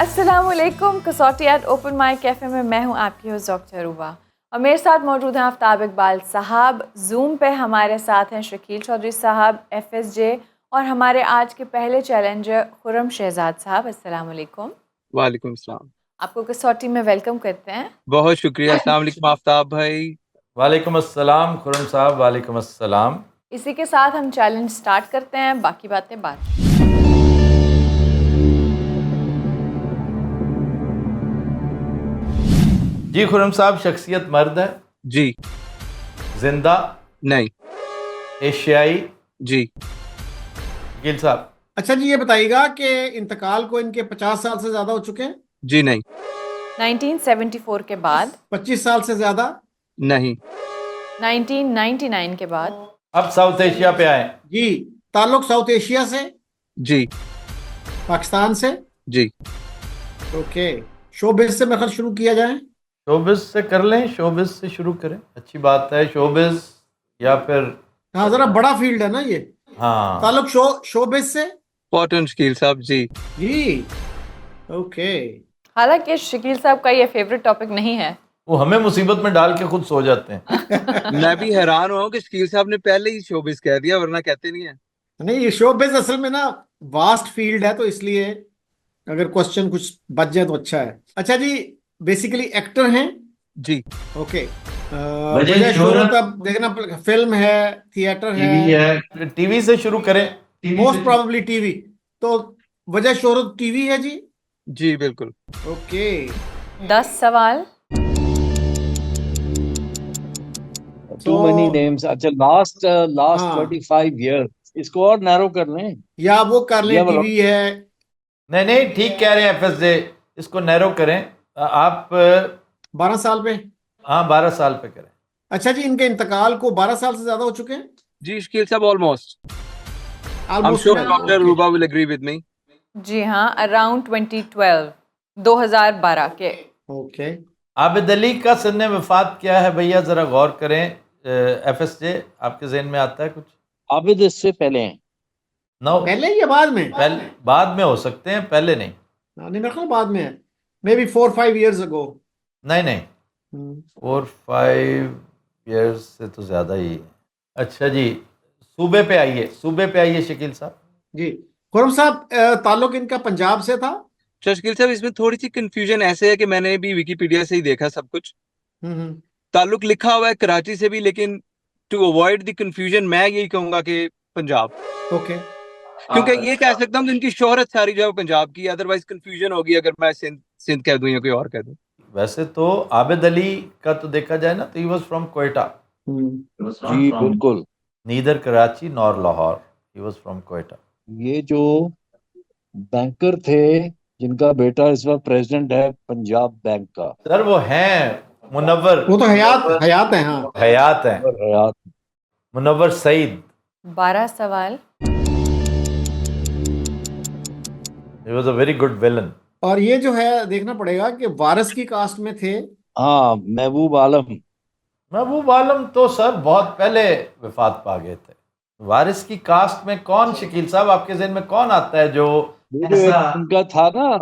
अस्सलामुअलैकुम। कसौटी eight open mic cafe में मैं हूं आपकी होस्ट डॉक्टर रूबा और मेरे साथ मौजूद हैं आफ्ताब इकबाल साहब। जूम पे हमारे साथ हैं शकील चौधरी साहब FSJ और हमारे आज के पहले चैलेंजर खुर्रम शहजाद साहब। अस्सलामुअलैकुम। वालेकुम सलाम। आपको कसौटी में वेलकम करते हैं। बहुत शुक्रिया। अस्सलाम वालेकुम आफ्ताब भाई। वालेकुम अस्सलाम खुर्रम साहब। वालेकुम अस्सलाम। इसी के साथ हम चैलेंज स्टार्ट करते हैं, बाकी बातें बाद। जी खुर्रम साहब, शख्सियत मर्द है? जी। जिंदा? नहीं। एशियाई? जी। वकील साहब? अच्छा जी, ये बताइएगा कि इंतकाल को इनके 50 साल से ज्यादा हो चुके हैं? जी नहीं। 1974 के बाद? 25 साल से ज्यादा? नहीं। 1999 के बाद? अब साउथ एशिया पे आए। जी। ताल्लुक साउथ एशिया से? जी। पाकिस्तान से? जी। ओके। शोबिज से मेरे ख्याल शुरू किया जाए। शोबिज से कर लें, शोबिज से शुरू करें, अच्छी बात है। शोबिज या फिर हाँ, जरा बड़ा फील्ड है ना ये। हाँ, ताल्लुक शोबिज से? कॉटन शकील साहब जी। जी। ओके। हालांकि शकील साहब का ये फेवरेट टॉपिक नहीं है। वो हमें मुसीबत में डाल के खुद सो जाते हैं। मैं भी हैरान हुआ कि शकील साहब ने पहले ही शोबिस कह दिया, वरना कहते नहीं है। नहीं, ये शोबिज असल में ना वास्ट फील्ड है, तो इसलिए अगर क्वेश्चन कुछ बच जाए तो अच्छा है। अच्छा जी, बेसिकली एक्टर हैं? जी। ओके। वजह शोहरत अब देखना पड़ेगा, फिल्म है, थिएटर टीवी है? है। टीवी से शुरू करें। Most probably TV. तो वजह शोहरत टीवी है जी। जी बिल्कुल। ओके। 10 सवाल। Too many names. अच्छा, लास्ट हाँ, 25 ईयर्स, इसको और नैरो कर लें। या वो कर या लें, टीवी है। नहीं नहीं, ठीक कह रहे हैं FSJ, इसको नैरो करें आप। 12 साल पे? हाँ, 12 साल पे करें। अच्छा जी, इनके इंतकाल को 12 साल से ज्यादा हो चुके हैं? जी शकील साहब almost. I am almost. Sure doctor Ruba will agree with me. जी हाँ, अराउंड 2012 के। ओके। आबिद अली का सन्ने वफात क्या है भैया, जरा गौर करें। FSJ, आपके जहन में आता है कुछ? आबिद इससे पहले हैं। नो, पहले या बाद में? पहले, बाद में हो सकते हैं, पहले नहीं। नहीं, मेरे ख्याल बाद में है। May be 4-5 years ago. नहीं नहीं, 4-5 ईयर्स से तो ज़्यादा ही है। अच्छा जी, सूबे पे आइए, सूबे पे आइए शकील साहब। जी। खुर्रम साहब, ताल्लुक इनका पंजाब से था? अच्छा शकील साहब, इसमें थोड़ी सी कंफ्यूजन ऐसे है कि मैंने भी विकीपीडिया से ही देखा सब कुछ। हम्म। ताल्लुक लिखा हुआ है कराची से भी, लेकिन टू अवॉइड द कंफ्यूजन मैं यही कहूंगा कि पंजाब। ओके। क्योंकि ये कह सकता हूँ कि इनकी शोहरत सारी जो है वो पंजाब की है, अदरवाइज कंफ्यूजन होगी अगर मैं सिंध सिंध कह दूं या कोई और कह दूं। वैसे तो आबिद अली का तो देखा जाए ना, तो ही वॉज फ्रॉम कोयटा। जी बिल्कुल। Neither Karachi nor Lahore, he was from Quetta. ये जो बैंकर थे जिनका बेटा इस वक्त प्रेसिडेंट है पंजाब बैंक का, सर वो हैं मुनव्वर वो तो हयात है। हाँ। हयात हैं, और हयात। मुनव्वर सईद। 12 सवाल। ही was a very good villain. और ये जो है देखना पड़ेगा कि वारिस की कास्ट में थे। हाँ, महबूब आलम। महबूब आलम तो सर बहुत पहले वफात पा गए थे। वारिस की कास्ट में कौन शकील साहब, आपके जहन में कौन आता है जो वो जो एक उनका था ना,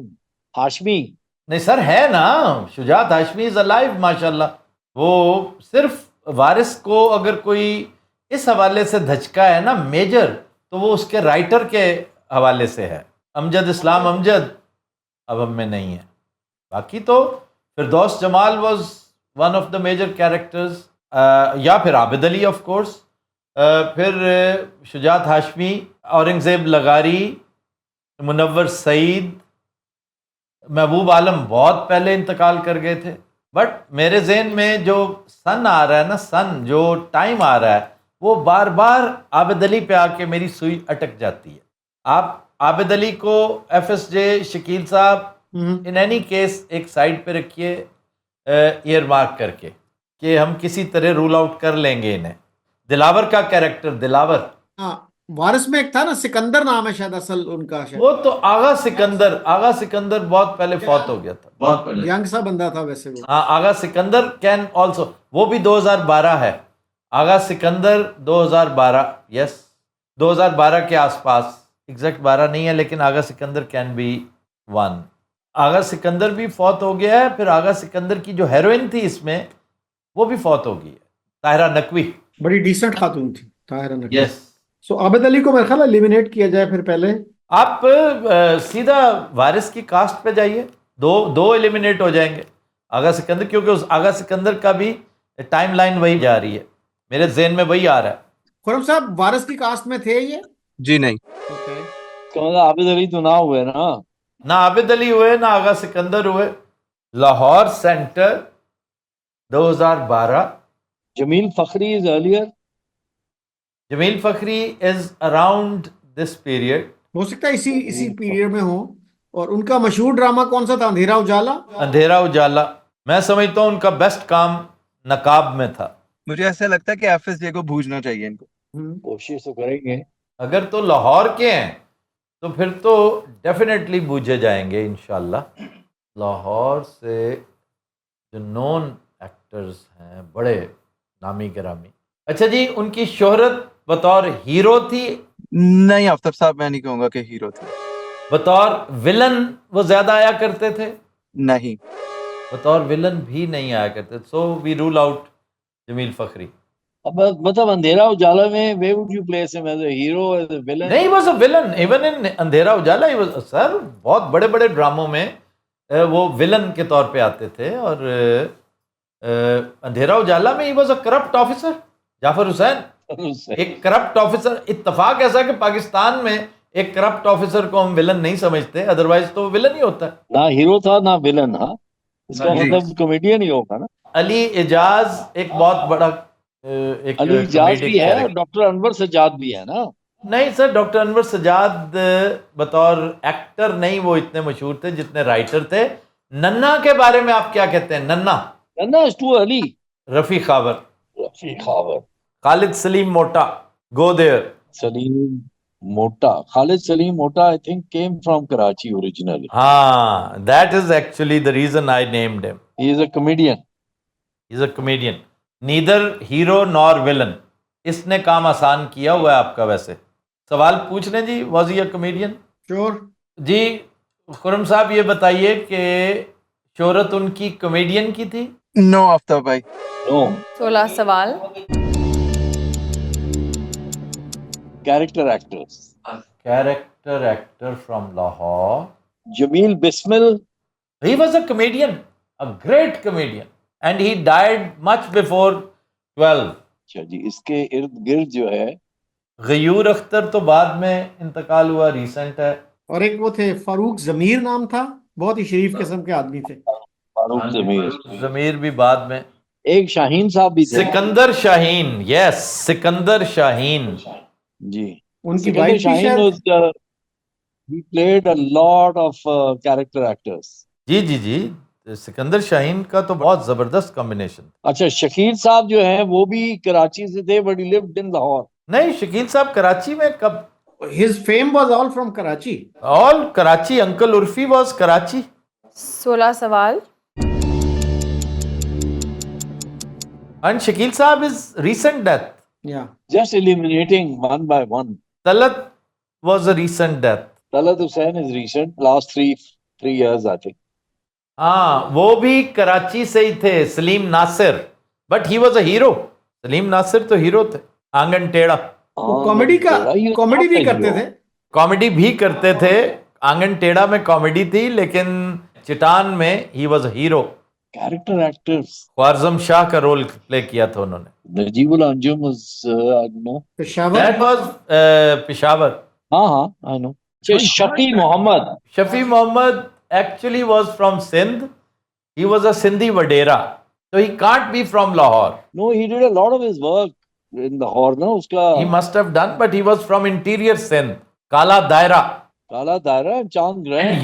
हाशमी। नहीं सर, है ना, शुजात हाशमी इज अलाइव माशाल्लाह। वो सिर्फ वारिस को अगर कोई इस हवाले से धचका है ना मेजर, तो वो उसके राइटर के हवाले से है। अमजद इस्लाम अमजद अब हम में नहीं है। बाकी तो Firdaus Jamal was one of the major characters, या फिर आबिद अली ऑफ कोर्स, फिर शुजात हाशमी, औरंगजेब लगारी, मुनव्वर सईद। महबूब आलम बहुत पहले इंतकाल कर गए थे। बट मेरे जहन में जो सन आ रहा है ना, सन जो टाइम आ रहा है, वो बार बार आबिद अली पे आके मेरी सुई अटक जाती है। आप आबिद अली को FSJ शकील साहब इन एनी केस एक साइड पे रखिए, ईयर मार्क करके, कि हम किसी तरह रूल आउट कर लेंगे इन्हें। दिलावर का कैरेक्टर, दिलावर। हाँ, वारिस में एक था ना, सिकंदर नाम है शायद असल उनका। शायद वो तो आगा सिकंदर बहुत पहले फौत हो गया था, बहुत पहले। यंग सा बंदा था वैसे वो। हाँ, आगा सिकंदर कैन ऑल्सो, वो भी 2012 है। आगा सिकंदर 2012, यस 2012 के आसपास, एग्जैक्ट 12 नहीं है, लेकिन आगा सिकंदर कैन बी वन। आगा सिकंदर भी फौत हो गया है, फिर आगा सिकंदर की जो हेरोइन थी इसमें वो भी फौत हो गई है, ताहिरा नकवी। बड़ी डिसेंट खातून थी ताहिरा नकवी। यस। सो आबिद अली को मेरे ख्याल एलिमिनेट किया जाए फिर पहले। आप सीधा वारिस की कास्ट पे जाइए, दो एलिमिनेट हो जाएंगे, आगा सिकंदर, क्योंकि उस आगा सिकंदर का भी टाइमलाइन वही जा रही है, मेरे ज़हन में वही आ रहा है। खुरम साहब वारिस की कास्ट में थे ये? जी नहीं। ओके। तो मतलब आबिद अली तो ना हुए ना आबिद अली हुए ना आगा सिकंदर हुए। Lahore center 2012। Jameel Fakhri is earlier. Jameel Fakhri is around this period. हो सकता है इसी पीरियड में हो। और उनका मशहूर ड्रामा कौन सा था? अंधेरा उजाला। अंधेरा उजाला, मैं समझता हूँ उनका बेस्ट काम नकाब में था। मुझे ऐसा लगता है कि एफएसजे को भूजना चाहिए इनको। कोशिश तो करेंगे। अगर तो लाहौर के हैं तो फिर तो डेफिनेटली बूझे जाएंगे इंशाल्लाह। लाहौर से जो नॉन एक्टर्स हैं बड़े नामी गिरामी। अच्छा जी, उनकी शोहरत बतौर हीरो थी? नहीं आफ्ताब साहब, मैं नहीं कहूंगा कि हीरो थे। बतौर विलन वो ज्यादा आया करते थे? नहीं। बतौर विलन भी नहीं आया करते, so we rule out Jameel Fakhri. अब मतलब अंधेरा उजाला में where would you place him as a hero, as a villain? नहीं, was a villain even in Andhera Ujala. He was sir, बहुत बड़े बड़े ड्रामों में वो विलन के तौर पे आते थे। और अंधेरा उजाला में ही was a corrupt officer, Jafar Hussain एक करप्ट ऑफिसर। इत्तेफाक ऐसा कि पाकिस्तान में एक करप्ट ऑफिसर को हम विलन नहीं समझते, अदरवाइज तो वो विलन ही होता है। ना हीरो था ना विलन। हाँ, इसका जी। मतलब कॉमेडियन ही होगा ना। अली एजाज एक बहुत बड़ा एक अली इजाज comedic भी है, character। डॉक्टर अनवर सज्जाद भी है ना। नहीं सर, डॉक्टर अनवर सजाद बतौर एक्टर नहीं वो इतने मशहूर थे जितने राइटर थे। नन्ना के बारे में आप क्या कहते हैं? नन्ना नन्ना is too early. Rafi Khawar, Rafi Khawar, Khalid Saleem Mota, go there. Saleem Mota, Khalid Saleem Mota I think came from Karachi originally. हाँ, that is actually the reason I named him. He is a comedian. Is a comedian, neither hero nor villain. इसने काम आसान किया हुआ है आपका। वैसे सवाल पूछ लें जी, was he a comedian? Sure जी खुरम साहब, ये बताइए कि शोहरत उनकी कॉमेडियन की थी? नो आफ्ताब भाई। नो। 16 सवाल। Character actors. Character actor from Lahore. Jameel Bismil. He was a comedian, a great comedian, and he died much before 12. अच्छा जी, इसके इर्द गिर्द जो है गयूर अख्तर तो बाद में इंतकाल हुआ, रिसेंट है। और एक वो थे फारूक जमीर नाम था, बहुत ही शरीफ किस्म के आदमी थे। फारूक जमीर। जमीर भी बाद में। एक शाहीन साहब भी थे। सिकंदर शाहीन, यस, सिकंदर शाहीन जी। उनकी सिकंदर वाइफ भी शाहीन शायद। was he played a lot of character actors. जी जी जी, सिकंदर शाहीन का तो बहुत जबरदस्त कॉम्बिनेशन। अच्छा, शकील साहब जो हैं वो भी कराची से थे, but he lived in Lahore. नहीं, शकील साहब कराची में कब? His fame was all from Karachi. All Karachi. Uncle Urfi was Karachi. 16 सवाल। एंड शकील साहब इज रीसेंट डेथ। या Just eliminating one by one. Talat was a recent death. Talat Hussain is recent, last three years I think. हाँ, वो भी कराची से ही थे। Saleem Nasir, but he was a hero. Saleem Nasir तो हीरो थे। आंगन टेढ़ा, वो कॉमेडी भी करते थे। कॉमेडी भी करते थे। आंगन टेढ़ा में कॉमेडी थी, लेकिन चिटान में ही was a hero. Character actors. Khwarazm Shah का रोल प्ले किया था उन्होंने। Najibul Anjum was I don't know. Peshawar. That was Peshawar. हाँ, I know. Shafi Mohammad. Shafi Mohammad actually was from Sindh. He was a Sindhi Vadera, so he can't be from Lahore. No, he did a lot of his work in Lahore ना उसका। He must have done, but he was from interior Sindh. काला दायरा। काला दायरा, चांद ग्रहण।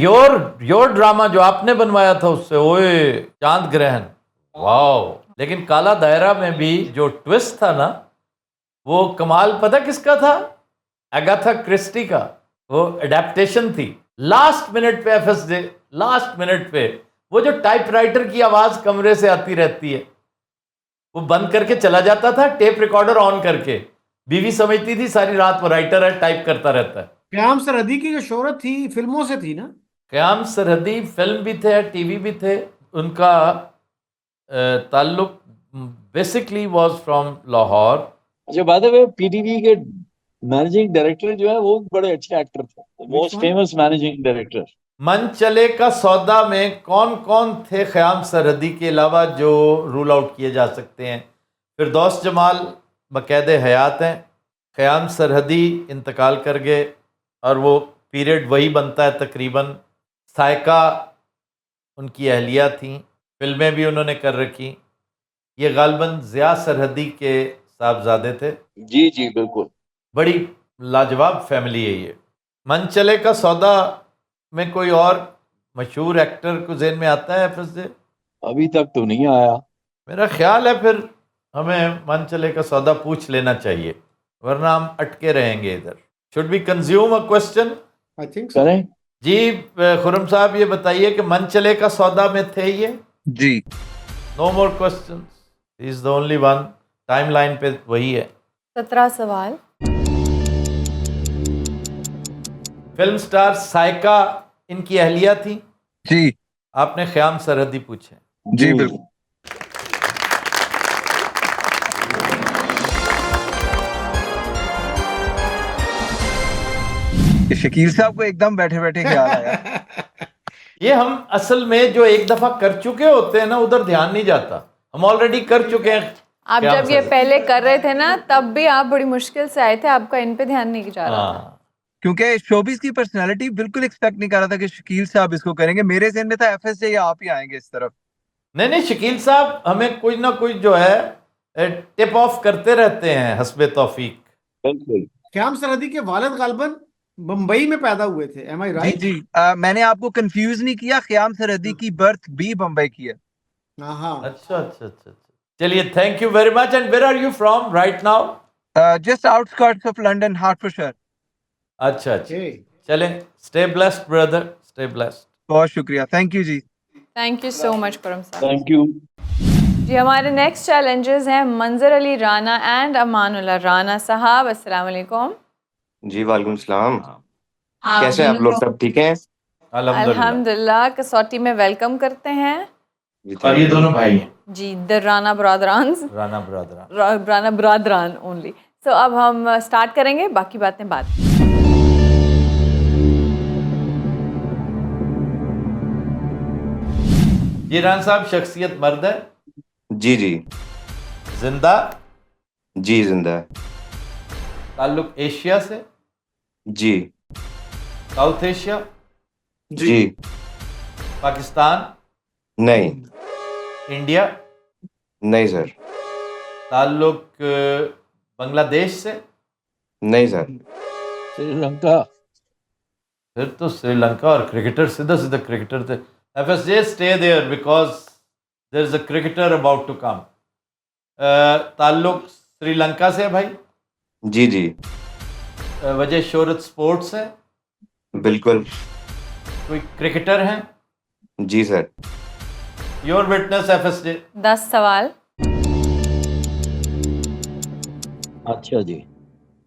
Your drama जो आपने बनवाया था उससे, ओए चांद ग्रहण, वाओ। लेकिन काला दायरा में भी जो ट्विस्ट था ना, वो कमाल पता किसका था? अगाथा क्रिस्टी का। वो एडेप्टेशन थी। लास्ट मिनट पे एफएसजे, लास्ट मिनट पे वो जो टाइपराइटर की आवाज कमरे से आती रहती है, वो बंद करके चला जाता था, टेप रिकॉर्डर ऑन करके। बीवी समझती थी सारी रात वो राइटर है, टाइप करता रहता है। क्याम सरहदी की जो शोहरत थी फिल्मों से थी ना। क़याम सरहदी फिल्म भी थे, टीवी भी थे, उनका ताल्लुक बेसिकली वाज फ्रॉम लाहौर। अच्छा, बाय द वे पीटीवी के मैनेजिंग डायरेक्टर जो है वो बड़े अच्छे एक्टर थे, most one? Famous managing director. मन चले का सौदा में कौन कौन थे क़याम सरहदी के अलावा जो रूल आउट किए जा सकते हैं? फिरदौस जमाल बक़ैद हयात हैं, क़याम सरहदी इंतकाल कर गए और वो पीरियड वही बनता है तकरीबन। सायका उनकी अहलिया थी, फिल्में भी उन्होंने कर रखी। ये गालिबन ज़िया सरहदी के साहबजादे थे। जी जी बिल्कुल। बड़ी लाजवाब फैमिली है ये। मन चले का सौदा में कोई और मशहूर एक्टर को ज़हन में आता है फिर से? अभी तक तो नहीं आया। मेरा ख्याल है फिर हमें मन चले का सौदा पूछ लेना चाहिए, वरना हम अटके रहेंगे इधर। Should be consume a question? I think so. करें। जी खुरम साहब ये बताइए कि मन चले का सौदा में थे ये? जी। No more question, is the only one. Timeline पे वही है। 17 सवाल। फिल्म स्टार सायका इनकी अहलिया थी। जी। आपने क़याम सरहदी पूछे। जी बिल्कुल। शकील साहब को एकदम बैठे बैठे ख्याल आया। ये हम असल में जो एक दफा कर चुके होते हैं ना, उधर ध्यान नहीं जाता। हम ऑलरेडी कर चुके हैं। आप क़याम जब ये सरहदी। पहले कर रहे थे ना, तब भी आप बड़ी मुश्किल से आए थे, आपका इन पे ध्यान नहीं जा रहा था। हाँ, क्योंकि शोबिस की पर्सनालिटी बिल्कुल एक्सपेक्ट नहीं कर रहा था कि शकील साहब इसको करेंगे। मेरे ज़हन में था एफएसजे या आप ही आएंगे इस तरफ। नहीं नहीं, शकील साहब हमें कोई ना कोई जो है टिप ऑफ करते रहते हैं हस्बे तौफीक। बिल्कुल। क़याम सरहदी के वालिद गालिबन मुंबई में पैदा हुए थे, एम आई जी राइट? जी। मैंने आपको कंफ्यूज नहीं किया, क़याम सरहदी की बर्थ भी बम्बई की है। हाँ। अच्छा अच्छा अच्छा अच्छा। चलिए, thank you very much. And where are you from right now? Just outskirts of London, Hertfordshire. अच्छा अच्छा। ओके। चलें, stay blessed brother, stay blessed. बहुत शुक्रिया, थैंक यू जी। Thank you so much Khurram साहब। Thank you. जी, हमारे नेक्स्ट चैलेंजेस हैं मंजर अली राना एंड अमानुल्लाह राना साहब। अस्सलाम वालेकुम। जी वालेकुम सलाम। कैसे हैं आप लोग, सब ठीक हैं? अल्हम्दुलिल्लाह। अल्हम्दुलिल्लाह। कसौटी में वेलकम करते हैं जी और ये दोनों भाई हैं, जी, द राना ब्रादरान, राना ब्रदर। राना ब्रादरान ओनली। सो अब हम स्टार्ट करेंगे, बाकी बातें बाद में। जी राना साहब, शख्सियत मर्द है? जी जी। जिंदा? जी जिंदा है। ताल्लुक एशिया से? जी साउथ एशिया? जी। पाकिस्तान? नहीं इंडिया? नहीं सर। ताल्लुक बांग्लादेश से? नहीं सर। श्रीलंका। फिर तो श्रीलंका और क्रिकेटर, सीधा सीधा क्रिकेटर थे। FSJ, stay there because there is a cricketer about to come. ताल्लुक श्रीलंका से है भाई? जी जी वजह शोहरत स्पोर्ट्स है? बिल्कुल। कोई क्रिकेटर हैं? जी सर। Your witness FSJ। 10 सवाल। अच्छा जी,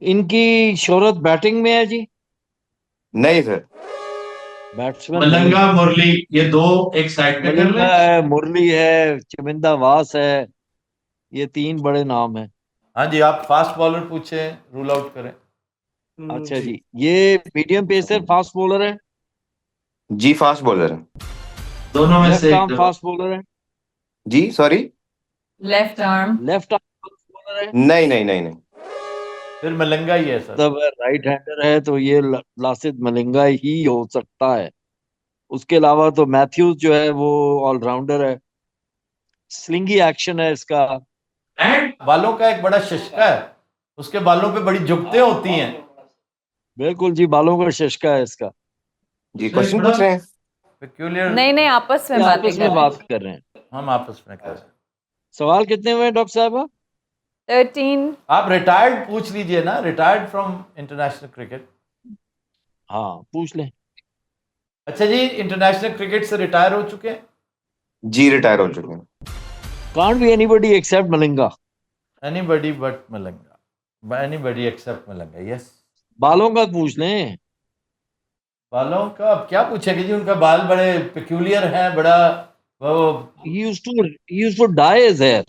इनकी शोहरत बैटिंग में है जी? नहीं सर। बैट्समैन मलंगा, मुरली, ये दो एक साइड पे कर मलिंगा लें। है, मुरली है, चमिंदा वास है, ये 3 बड़े नाम हैं। हाँ जी, आप फास्ट बॉलर पूछे, रूल आउट करें। अच्छा जी, ये मीडियम पेसर फास्ट बॉलर है? जी फास्ट बॉलर है। दोनों में लेफ्ट से आर्म फास्ट बॉलर है? जी sorry. Left arm. Left arm fast bowler है? नहीं नहीं नहीं नहीं। फिर मलंगा ही है सर। तब राइट हैंडर है तो ये लासित मलिंगा ही हो सकता है। उसके अलावा तो मैथ्यूज जो है वो ऑलराउंडर है, स्लिंगी एक्शन है इसका। एंड बालों का एक बड़ा शशका है, उसके बालों पे बड़ी झुकते होती हैं। बिल्कुल जी, बालों का शशका है इसका। जी क्वेश्चन पूछ रहे हैं? पेक्यूलियर। नहीं नहीं, आपस में ये बातें आपस कर में रहे बात कर रहे हैं। हम आपस में कर रहे हैं। सवाल कितने हुए डॉक्टर साहब? हैं। 13। आप रिटायर्ड पूछ लीजिए ना, रिटायर्ड फ्रॉम इंटरनेशनल क्रिकेट। हाँ पूछ लें। अच्छा जी, इंटरनेशनल क्रिकेट से रिटायर हो चुके हैं? जी रिटायर हो चुके हैं। Can't be anybody except Malinga. Anybody but Malinga, anybody except Malinga, yes. बालों का पूछ लें। बालों का अब क्या पूछेगी जी, उनका बाल बड़े पेक्यूलियर हैं, बड़ा वो He used to dye his hair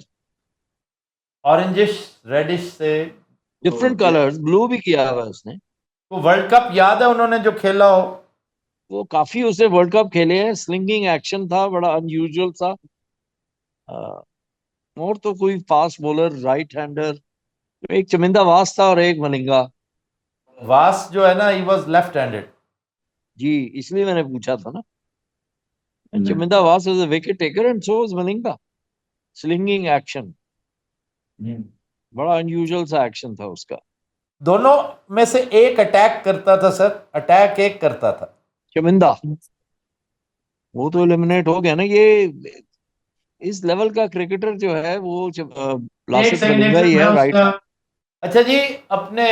orangish reddish से। different colors, ब्लू भी किया हुआ है उसने। वो वर्ल्ड कप याद है उन्होंने जो खेला हो? वो काफी उसने वर्ल्ड कप खेले हैं, स्लिंगिंग एक्शन था, बड़ा अनयूजुअल सा। और तो कोई फास्ट बॉलर राइट हैंडर, एक चमिंदा वास था और एक मलिंगा। वास जो है ना, ही वाज लेफ्ट हैंडेड। जी, इसलिए मैंने पूछा था ना। चमिंदा वास was a wicket taker and so was Malinga. Slinging action, बड़ा अनयूजुअल सा एक्शन था उसका। दोनों में से एक अटैक करता था सर, अटैक एक करता था। चमिंदा, वो तो एलिमिनेट हो गया ना। ये इस लेवल का क्रिकेटर जो है वो लासित मलिंगा ही है, राइट। अच्छा जी, अपने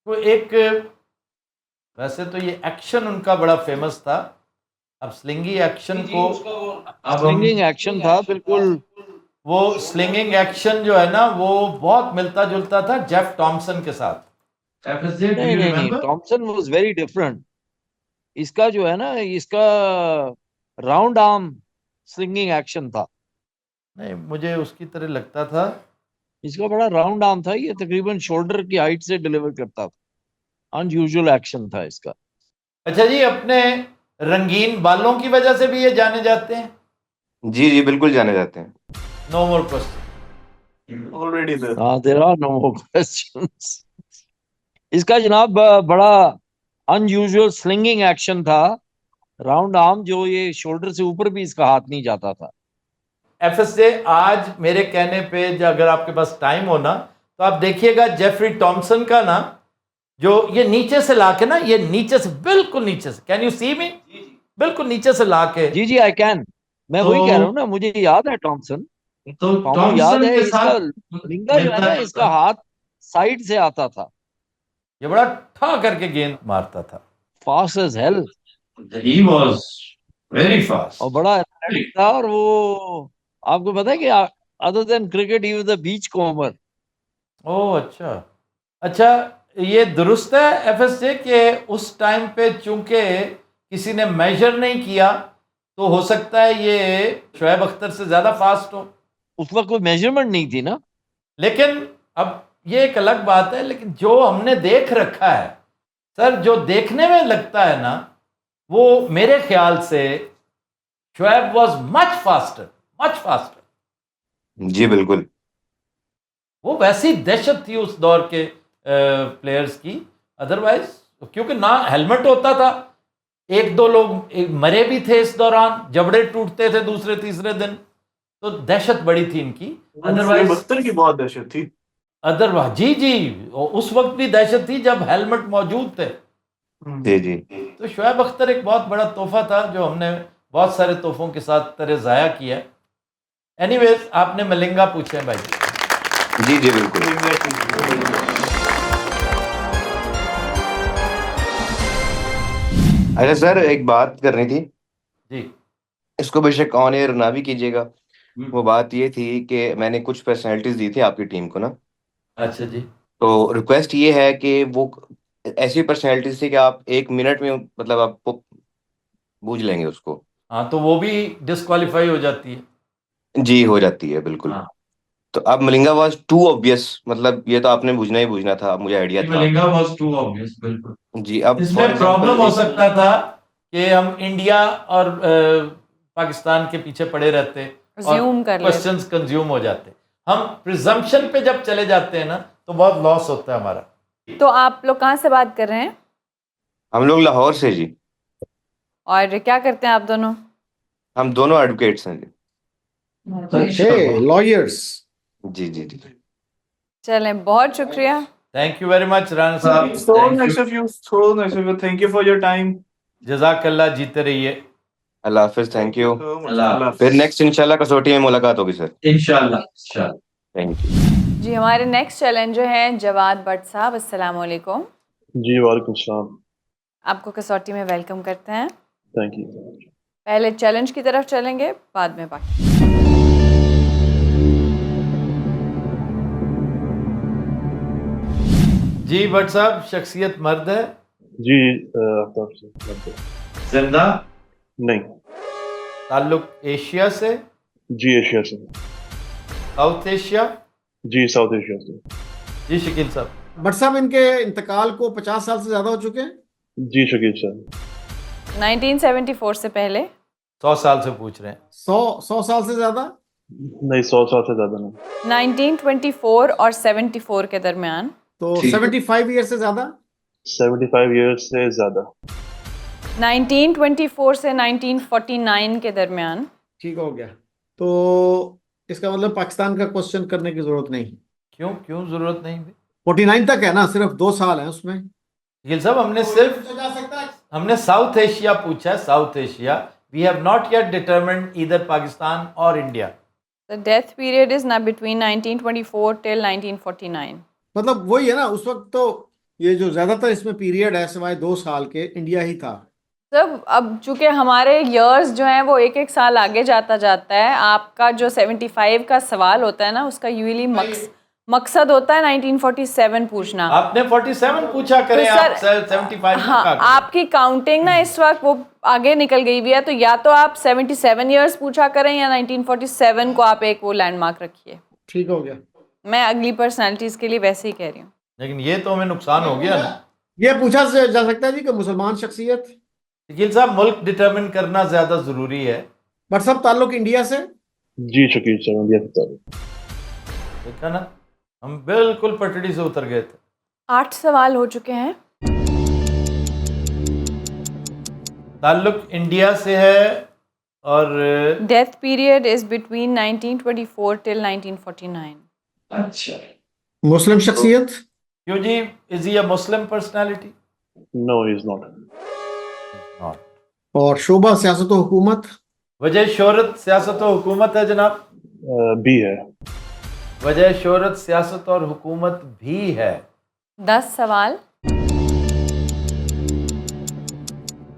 को एक, वैसे तो ये एक्शन उनका बड़ा फेमस था, अब स्लिंगी एक्शन को, स्लिंगिंग एक्शन था बिल्कुल। वो स्लिंगिंग एक्शन जो है ना, वो बहुत मिलता जुलता था जेफ टॉमसन के साथ। नहीं, टॉमसन वाज वेरी डिफरेंट। इसका जो है ना, इसका राउंड आर्म स्लिंगिंग एक्शन था। नहीं, मुझे उसकी तरह लगता था। इसका बड़ा राउंड आर्म था, ये तकरीबन शोल्डर की हाइट से डिलीवर करता था। अनयूजुअल एक्शन था इसका। अच्छा जी, अपने रंगीन बालों की वजह से भी ये जाने जाते हैं? जी जी बिल्कुल जाने जाते हैं। No more question. Already sir. There are no more questions. इसका जनाब बड़ा अनयूजुअल स्लिंगिंग एक्शन था, राउंड आर्म, जो ये शोल्डर से ऊपर भी इसका हाथ नहीं जाता था। एफएसजे, आज मेरे कहने पे अगर आपके पास टाइम हो ना, तो आप देखिएगा जेफरी टॉमसन का ना, जो ये नीचे से लाके ना, ये नीचे से, बिल्कुल नीचे से, कैन यू सी मी, बिल्कुल नीचे से लाके। जी जी, आई कैन। मैं वही कह रहा हूँ ना, मुझे याद है टॉमसन। तो टॉमसन याद है, इसका लिंगा जो है ना, इसका हाथ साइड से आता था। ये बड़ा ठा करके गेंद मारता था। Fast as hell, he was very fast और बड़ा एथलेटिक था। और वो आपको पता है कि other than cricket he was the beachcomber. ओह अच्छा। अच्छा, ये दुरुस्त है एफएसजे के उस टाइम पे चूंकि किसी ने मेजर नहीं किया, तो हो सकता है ये शोएब अख्तर से ज्यादा फास्ट हो। उस वक्त कोई मेजरमेंट नहीं थी ना। लेकिन अब ये एक अलग बात है, लेकिन जो हमने देख रखा है सर, जो देखने में लगता है ना, वो मेरे ख्याल से Shoaib was much faster, much faster. जी बिल्कुल। वो वैसी दहशत थी उस दौर के प्लेयर्स की। अदरवाइज क्योंकि ना हेलमेट होता था, एक दो लोग मरे भी थे इस दौरान, जबड़े टूटते थे दूसरे तीसरे दिन, तो दहशत बड़ी थी इनकी। अदरवाइज अख्तर की बहुत दहशत थी। अदरवाइज जी जी, उस वक्त भी दहशत थी जब हेलमेट मौजूद थे। जी जी। तो शोएब अख्तर एक बहुत बड़ा तोहफा था, जो हमने बहुत सारे तोहफों के साथ तरह ज़ाया किया। एनीवेज, आपने मलिंगा पूछे हैं भाई। जी जी बिल्कुल। अच्छा सर, एक बात करनी थी जी। इसको बेशक ऑन एयर ना भी कीजिएगा। वो बात ये थी कि मैंने कुछ पर्सनैलिटीज दी थी आपकी टीम को ना, अच्छा जी। तो रिक्वेस्ट ये है कि वो ऐसी पर्सनैलिटीज थी कि आप 1 मिनट में मतलब आपको बूझ लेंगे उसको। हाँ, तो वो भी डिस्क्वालीफाई हो जाती है। जी हो जाती है बिल्कुल। हाँ। तो अब मलिंगा वाज टू ऑब्वियस, मतलब ये तो आपने बूझना ही बूझना था, मुझे आइडिया था। मलिंगा वाज टू ऑब्वियस, बिल्कुल। जी। अब इसमें प्रॉब्लम हो सकता था कि हम इंडिया और पाकिस्तान के पीछे पड़े रहते और Assume कर लेते। क्वेश्चंस कंज्यूम हो जाते। हम प्रिजम्पशन पे जब चले जाते हैं ना, तो बहुत लॉस होता है हमारा। तो आप लोग कहाँ से बात कर रहे हैं हम लोग लाहौर से जी। और क्या करते हैं आप दोनों? हम दोनों एडवोकेट्स हैं जी। Okay, lawyers. जी जी जी। चलें, बहुत शुक्रिया। Thank you very much Rana साहब। So nice of you. So nice of you. Thank you for your time. जज़ाकल्लाह, जीते रहिए। अल्लाह हाफिज, thank you. So much. Allah. Allah फिर Hafiz. नेक्स्ट इंशाल्लाह कसौटी में मुलाकात होगी सर। इंशाल्लाह। Thank you. जी, हमारे नेक्स्ट चैलेंजर हैं जवाद भट्ट साहब। अस्सलाम वालेकुम। जी वालेकुम सलाम। आपको कसौटी में वेलकम करते हैं। Thank you. पहले चैलेंज की तरफ चलेंगे, बाद में बाकी। जी भट्ट साहब, शख्सियत मर्द है, जी आफ्ताब से बात कर- जिंदा नहीं। ताल्लुक एशिया से, जी एशिया से। South Asia. जी साउथ एशिया से। जी शकील साहब। बट साहब इनके इंतकाल को 50 साल से ज्यादा हो चुके हैं। जी शकील साहब। 1974 से पहले। 100 साल से पूछ रहे हैं। 100 साल से ज्यादा। नहीं 100 साल से ज्यादा नहीं। 1924 और 74 के दरमियान। तो 75 ईयर से ज्यादा। 75 ईयर्स से ज्यादा। 1924 से 1949 के दरमियान। ठीक हो गया। तो इसका मतलब पाकिस्तान का क्वेश्चन करने की जरूरत नहीं। क्यों क्यों जरूरत नहीं भी? 49 तक है ना, सिर्फ 2 साल है उसमें। शकील साहब हमने तो सिर्फ पूछा जा सकता है। हमने साउथ एशिया पूछा है, South Asia. We have not yet determined either Pakistan और India. The death period is now between 1924 till 1949. मतलब वही है ना, उस वक्त तो ये जो ज्यादातर इसमें पीरियड है सिवाय 2 साल के, इंडिया ही था। सब अब चूंकि हमारे इयर्स जो हैं वो एक एक साल आगे जाता जाता है, आपका जो 75 का सवाल होता है ना उसका यूजली मकसद होता है 1947 पूछना। आपने 47 पूछा करें, तो आप सर 75 हाँ, का करें। आपकी काउंटिंग ना इस वक्त वो आगे निकल गई हुई है, तो या तो आप 77 इयर्स पूछा करें या 1947 को आप एक वो लैंडमार्क रखिए। ठीक हो गया। मैं अगली पर्सनालिटीज के लिए वैसे ही कह रही हूँ। लेकिन ये तो हमें नुकसान हो गया ना। ये पूछा जा सकता है जी कि मुसलमान शख्सियत। शकील साहब मुल्क डिटरमिन करना ज्यादा जरूरी है। बट सब ताल्लुक इंडिया से। जी शकील साहब इंडिया से ताल्लुक। देखा ना, हम बिल्कुल पटड़ी से उतर गए थे। 8 सवाल हो चुके हैं। ताल्लुक इंडिया से है और death period is between 1924 till 1949। अच्छा मुस्लिम शख्सियत। क्यों जी, is he a Muslim personality? No he is not. Not. और शोबा सियासत व हुकूमत। वजह शोहरत सियासत और हुकूमत है जनाब। बी है। वजह शोहरत सियासत और हुकूमत भी है। 10 सवाल।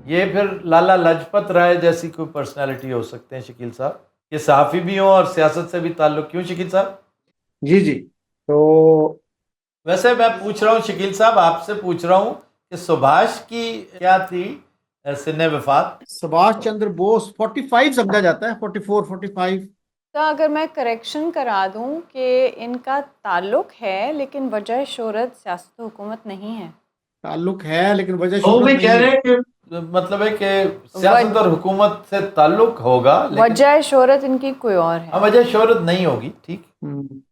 ये फिर लाला लाजपत राय जैसी कोई पर्सनालिटी हो सकते हैं शकील साहब, ये सहाफ़ी भी हो और सियासत से भी ताल्लुक। क्यों शकील साहब? जी जी। तो वैसे मैं पूछ रहा हूँ शकील साहब, आपसे पूछ रहा हूँ कि सुभाष की क्या थी सिन्ने वफात? सुभाष चंद्र बोस 45 समझा जाता है, 44 45। तो अगर मैं करेक्शन करा दूं कि इनका ताल्लुक है लेकिन वजह शोहरत सियासत हुकूमत नहीं है। ताल्लुक है लेकिन वजह वो शोहरत भी नहीं कह रहे है। हैं कि मतलब है कि सियासत और हुकूमत से ताल्लुक होगा लेकिन वजह शोहरत इनकी कोई और है। वजह शोहरत नहीं होगी। ठीक,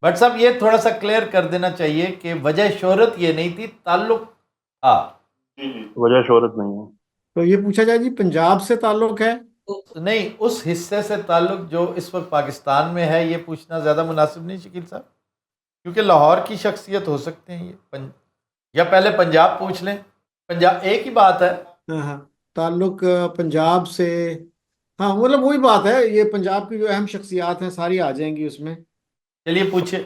बट साहब ये थोड़ा सा क्लियर कर देना चाहिए कि वजह शोहरत ये नहीं थी, ताल्लुक था। वजह शोहरत नहीं है। तो ये पूछा जाए जी पंजाब से ताल्लुक है। नहीं, उस हिस्से से ताल्लुक जो इस वक्त पाकिस्तान में है, ये पूछना ज़्यादा मुनासिब नहीं शकील साहब, क्योंकि लाहौर की शख्सियत हो सकते हैं ये। या पहले पंजाब पूछ लें, पंजाब एक ही बात है। हाँ, ताल्लुक पंजाब से। हाँ मतलब वही बात है, ये पंजाब की जो अहम शख्सियात हैं सारी आ जाएंगी उसमें। चलिए पूछिए।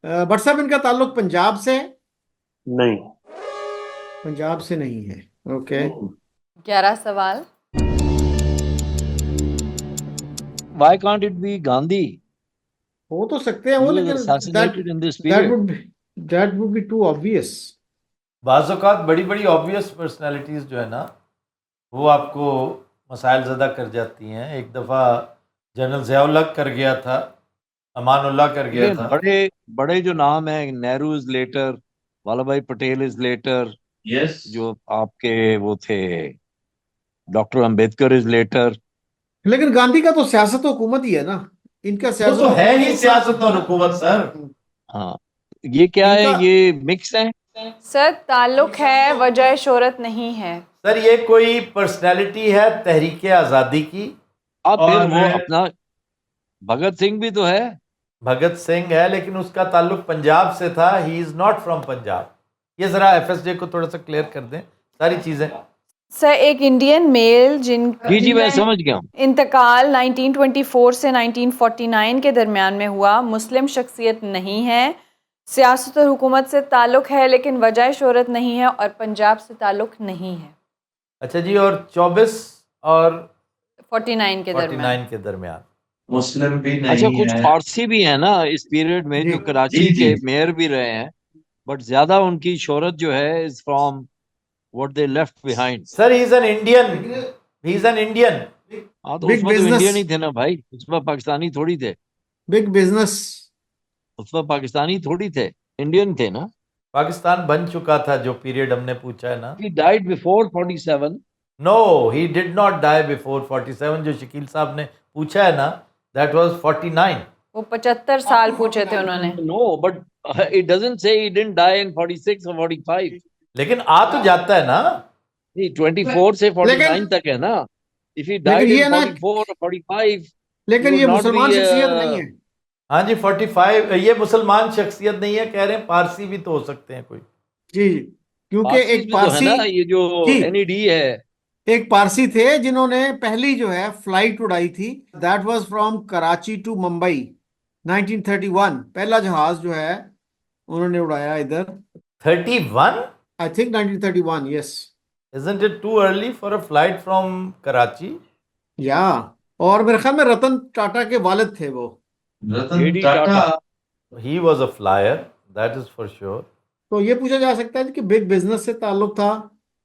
बट साहब इनका ताल्लुक पंजाब से। नहीं। पंजाब से नहीं है। ओके। 11 सवाल। Why can't it be Gandhi? हो तो सकते हैं वो, He was लेकिन assassinated in this that period. would be too obvious। बाज़-औक़ात बड़ी बड़ी ऑब्वियस पर्सनालिटीज़ जो है ना वो आपको मसाइल ज़्यादा कर जाती हैं। एक दफ़ा जनरल ज़ियाउल हक कर गया था, अमानुल्लाह कर गया ये था। बड़े बड़े जो नाम है, नेहरू इज लेटर, वल्लभ भाई पटेल इज लेटर, यस जो आपके वो थे डॉक्टर अंबेडकर इज लेटर। लेकिन गांधी का तो सियासत हुकूमत ही है ना, इनका वो सियासत तो है ही सियासत और हुकूमत सर। हाँ, ये क्या है, इनका- ये मिक्स है। सर ताल्लुक है, वजह शोहरत नहीं है। सर ये कोई पर्सनालिटी है तहरीक आज़ादी की। अब फिर और वो अपना भगत सिंह भी तो है। भगत सिंह है लेकिन उसका ताल्लुक पंजाब से था। He is not from Punjab. ये ज़रा FSJ को थोड़ा सा क्लियर कर दें सारी चीज़ें। सर एक इंडियन मेल जी जी मैं समझ गया हूँ। इंतकाल 1924 से 1949 के दरमियान में हुआ, मुस्लिम शख्सियत नहीं है, सियासत और हुकूमत से ताल्लुक है लेकिन वजह शोहरत नहीं है, और पंजाब से ताल्लुक नहीं है। अच्छा जी, और 24 और 49 के दरमियान। 49 के दरमियान। मुस्लिम भी नहीं अच्छा, कुछ है। फारसी भी है ना इस पीरियड में, जी, जो कराची जी, जी। के मेयर भी रहे हैं, बट ज्यादा उनकी शोहरत जो है is from what they left behind. Sir he is an Indian, he is an Indian. हाँ तो Big उसमें तो business. इंडियन ही थे ना भाई, उसमें पाकिस्तानी थोड़ी थे, बिग बिजनेस. उसमें पाकिस्तानी थोड़ी थे, इंडियन थे ना. पाकिस्तान बन चुका था जो पीरियड हमने पूछा है ना. He died before 47. No, he did not die before 47. जो शकील साहब ने पूछा है ना, दैट वाज 49. वो 75 साल पूछे थे उन्होंने. No, but it doesn't say he didn't die in 46 or 45. लेकिन आ तो जाता है ना. नहीं, 24 से 49 तक है ना. If he died ये in ना- 44 or 45, लेकिन he ये would not मुसलमान be, शख्सियत नहीं है. हाँ जी, 45. ये मुसलमान शख्सियत नहीं है, कह रहे हैं पारसी भी तो हो सकते हैं कोई. जी, क्योंकि पारसी एक भी तो है पारसी, ना, ये जो जी। NED है. एक पारसी थे जिन्होंने पहली जो है फ्लाइट उड़ाई थी. That was from Karachi to Mumbai 1931. पहला जहाज जो है उन्होंने उड़ाया इधर. 31? I think 1931. Yes. Isn't it too early for a flight from Karachi? या, और मेरे ख्याल में रतन टाटा के वालिद थे वो. रतन AD Tata. Tata. He was a flyer, that is for sure. तो ये पूछा जा सकता है कि बिग बिजनेस से ताल्लुक था,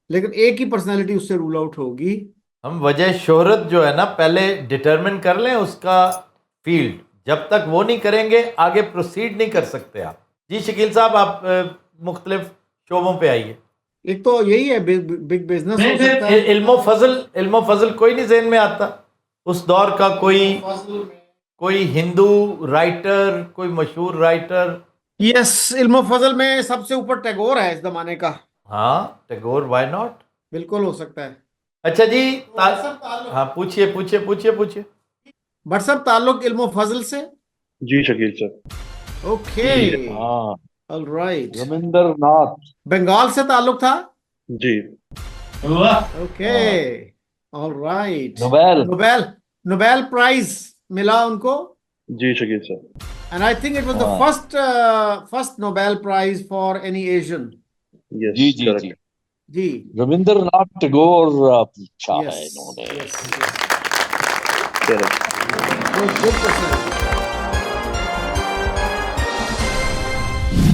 लेकिन एक ही पर्सनालिटी उससे रूल आउट होगी. हम वजह शोहरत जो है ना पहले डिटरमिन कर लें उसका फील्ड. जब तक वो नहीं करेंगे आगे प्रोसीड नहीं कर सकते आप. जी शकील साहब, आप मुख्तलिफ शोबों पे आइए. एक तो यही है बिग बिजनेस हो नहीं, सकता है. इल्मो फजल कोई नहीं ज़हन में आता. उस दौर का कोई हिंदू राइटर, कोई मशहूर राइटर. यस, इल्म फजल में सबसे ऊपर टैगोर है इस जमाने का. हाँ, टैगोर, व्हाई नॉट. बिल्कुल हो सकता है. अच्छा जी, हाँ पूछिए पूछिए पूछिए पूछिए. बट सब ताल्लुक इल्म फजल से. जी शकील सर. ओके, हाँ, ऑलराइट. रविंद्रनाथ. बंगाल से ताल्लुक था. जी. वाह. Okay, alright. Nobel. Nobel prize मिला उनको. जी Shakeel sir. And I think it was the first Nobel prize for any Asian. Yes. जी जी जी. जी. रविंद्रनाथ टैगोर पूछा है यस, इन्होंने. यस. करेक्ट. Good question.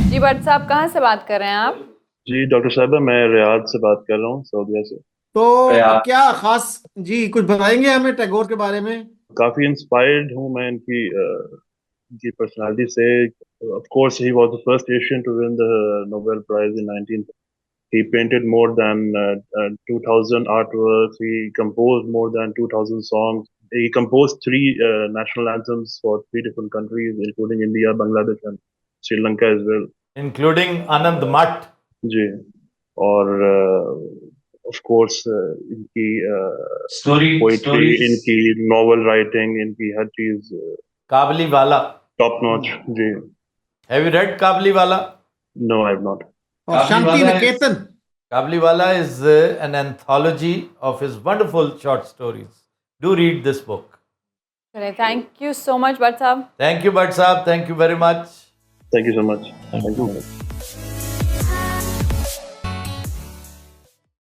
जी भट्ट साहब, कहाँ से बात कर रहे हैं आप? जी डॉक्टर साहबा, मैं रियाद से बात कर रहा हूँ, सऊदीया से. तो यार। क्या खास, जी कुछ बताएंगे हमें टैगोर के बारे में? काफी इंस्पायर्ड हूँ मैं इनकी पर्सनालिटी से. Of course he was the first Asian to win the Nobel prize in 19. He painted more than 2,000 artworks. He composed more than 2,000 songs. He composed 3 national anthems for 3 different countries, including India, Bangladesh, and Sri Lanka as well. Including Anand Math. जी. और of course इनकी poetry, इनकी novel writing, इनकी हर चीज Kabuliwala. Top notch. जी. Have you read Kabuliwala? No, I have not. और काफी शांति वाला है। निकेतन. काबली वाला is an anthology of his wonderful short stories. Do read this book. चलिए, thank you so much Bhatt साहब. Thank you, Bhatt Saab. Thank you very much. Thank you so much. Thank you.